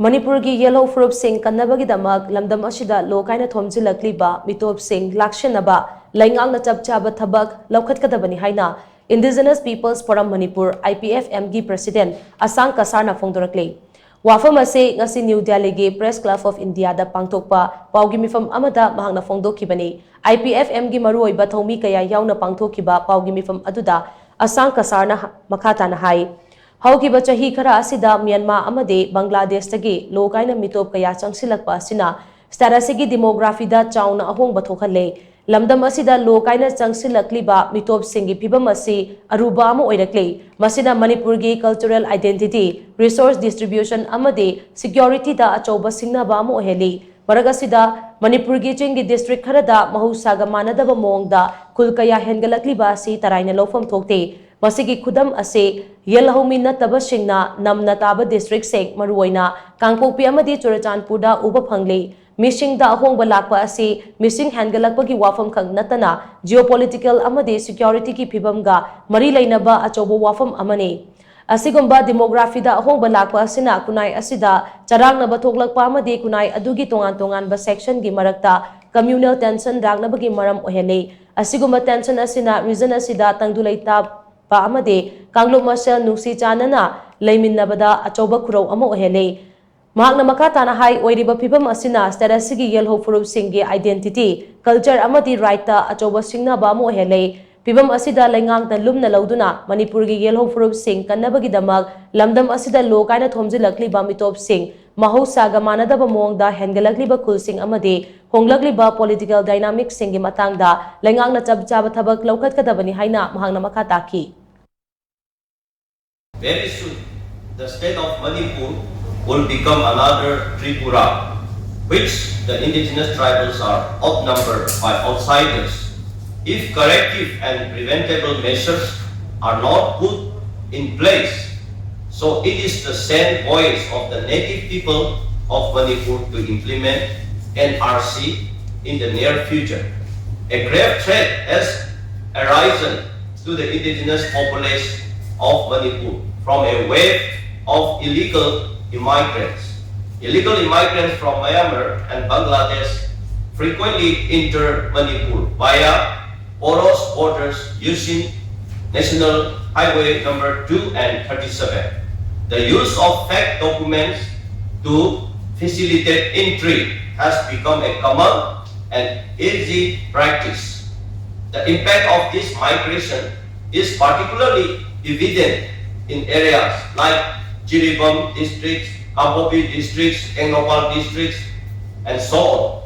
Manipur gi Yelhou Phurup sing Kannabagidamak lamdam asida kaina thomjillakliba Meetop sing lakshinnaba Leingak chaba Thabak Loukhatkadabani haina Indigenous Peoples Forum Manipur IPFM gi President Ashang Kasar na phongdorakli. Wafam ase ngasi New Delhi gi Press Club of India da pangthokpa paugi mifam amada mahakna phongdokhibani. IPFM gi maruoiba thomi kaya yauna pangthokhiba paugi mifam aduda Ashang Kasar na makata na hai. Haukiba chahi khara asida Myanmar amade Bangladesh tagi kaina Meetop kaya changsilakpa asina starasigi demography da chauna ahongba thokhale lamdam asida kaina changsilakliba Meetop singi phibam asi aruba ama oirakle masina Manipur gi cultural identity resource distribution amade security da achauba singnaba ama oheli maragasida Manipur gi chingi district kharada mahusaga manadaba mongda kulkaya hengalakliba asi taraina lofam thokte masigi khudam ase Yelhou Phurup namna taba district sek maruoina kangpokpi amadi Churachandpurda uba phangle missing da ahongba lakpa ase missing hangalakpagi wafam khang natana geopolitical amadi security ki phibamga mari leinaba achobo wafam amane asigumba demography da ahongba lakpa asina kunai asida charangnaba thoklakpa amadi kunai adugi tongan ba section gi marakta communal tension ragnabagi maram ohele asigumba tension asina reason asida tangdulaita pa amade kanglok masel nusi chanana laiminabada achoba khurau ama ohele mahakna makata na hai oiriba phibam asina starasigi Yelhou Phurup singi identity culture amadi right ta achoba singnaba ama ohele phibam asida Leingak na lumna lauduna Manipur gi Yelhou Phurup sing Kannabagidamak lamdam asida kaina thomjillakliba Meetop sing mahusaga manadaba mongda hengalakliba khulsing amade honglakliba political dynamics singi matangda Leingak na chaba Thabak Loukhatkadabani haina mahakna makata ki. Very soon, the state of Manipur will become another Tripura, which the indigenous tribals are outnumbered by outsiders. If corrective and preventable measures are not put in place, so it is the same voice of the native people of Manipur to implement NRC in the near future. A grave threat has arisen to the indigenous population of Manipur from a wave of illegal immigrants. Illegal immigrants from Myanmar and Bangladesh frequently enter Manipur via porous borders using National Highway number 2 and 37. The use of fake documents to facilitate entry has become a common and easy practice. The impact of this migration is particularly evident in areas like Jiribam districts, Kampopi districts, Englopal districts, and so on.